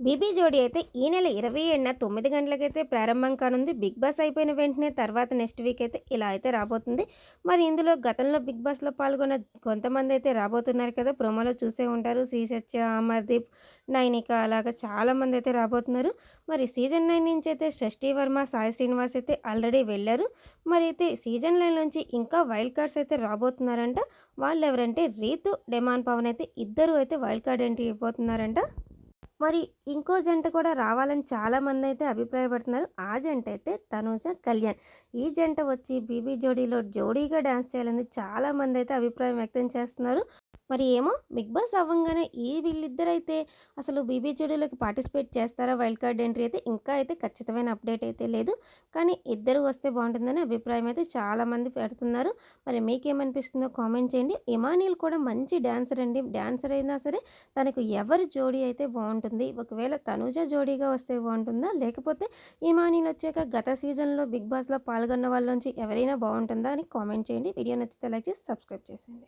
BB జోడీ అయితే ఈ నెల 27న 9 గంటలకైతే ప్రారంభం కానుంది. బిగ్ బాస్ అయిపోయిన వెంటనే తర్వాత నెక్స్ట్ వీక్ అయితే ఇలా అయితే రాబోతుంది. మరి ఇందులో గతంలో బిగ్ బాస్‌లో పాల్గొన్న కొంతమందైతే రాబోతున్నారు కదా! ప్రోమోలో చూసే ఉంటారు. శ్రీ సత్య, అమర్దీప్, నైనిక అలాగా చాలామందైతే రాబోతున్నారు. మరి సీజన్ 9 నుంచి అయితే షష్ఠీ వర్మ, సాయి శ్రీనివాస్ అయితే ఆల్రెడీ వెళ్లారు. మరి అయితే సీజన్ 9 నుంచి ఇంకా వైల్డ్ కార్డ్స్ అయితే రాబోతున్నారంట. వాళ్ళెవరంటే రీతు, డెమాన్ పవన్ అయితే ఇద్దరు అయితే వైల్డ్ కార్డ్ ఎంట్రీ ఇవ్వబోతున్నారంట. మరి ఇంకో జంట కూడా రావాలని చాలామందైతే అభిప్రాయపడుతున్నారు. ఆ జంటయితే తనూజ, కళ్యాణ్. ఈ జంట వచ్చి 'బీబీ జోడీలో' జోడీగా డాన్స్ చేయాలని చాలామందైతే అభిప్రాయం వ్యక్తం చేస్తున్నారు. మరి ఏమో బిగ్ బాస్ అవ్వంగానే వీళ్ళిద్దరైతే అసలు 'బీబీ జోడీలోకి' పార్టిసిపేట్ చేస్తారా? వైల్డ్ కార్డ్ ఎంట్రీ అయితే ఇంకా అయితే ఖచ్చితమైన అప్డేట్ అయితే లేదు. కానీ ఇద్దరు వస్తే బావుంటుందని అభిప్రాయం అయితే చాలామంది పెడుతున్నారు. మరి మీకేమనిపిస్తుందో కామెంట్ చేయండి. ఇమానియల్ కూడా మంచి డాన్సర్ అండి. డాన్సర్ అయినా సరే తనకు ఎవరి జోడీ అయితే బావుంటుంది? ఒకవేళ తనూజ జోడీగా వస్తే బావుంటుందా? లేకపోతే ఇమానియల్ వచ్చాక గత సీజన్‌లో బిగ్ బాస్‌లో పాల్గొన్న వాళ్ళలోంచి ఎవరైనా బావుంటుందా అని కామెంట్ చేయండి. వీడియో నచ్చితే లైక్ చేసి సబ్స్క్రైబ్ చేసేయండి.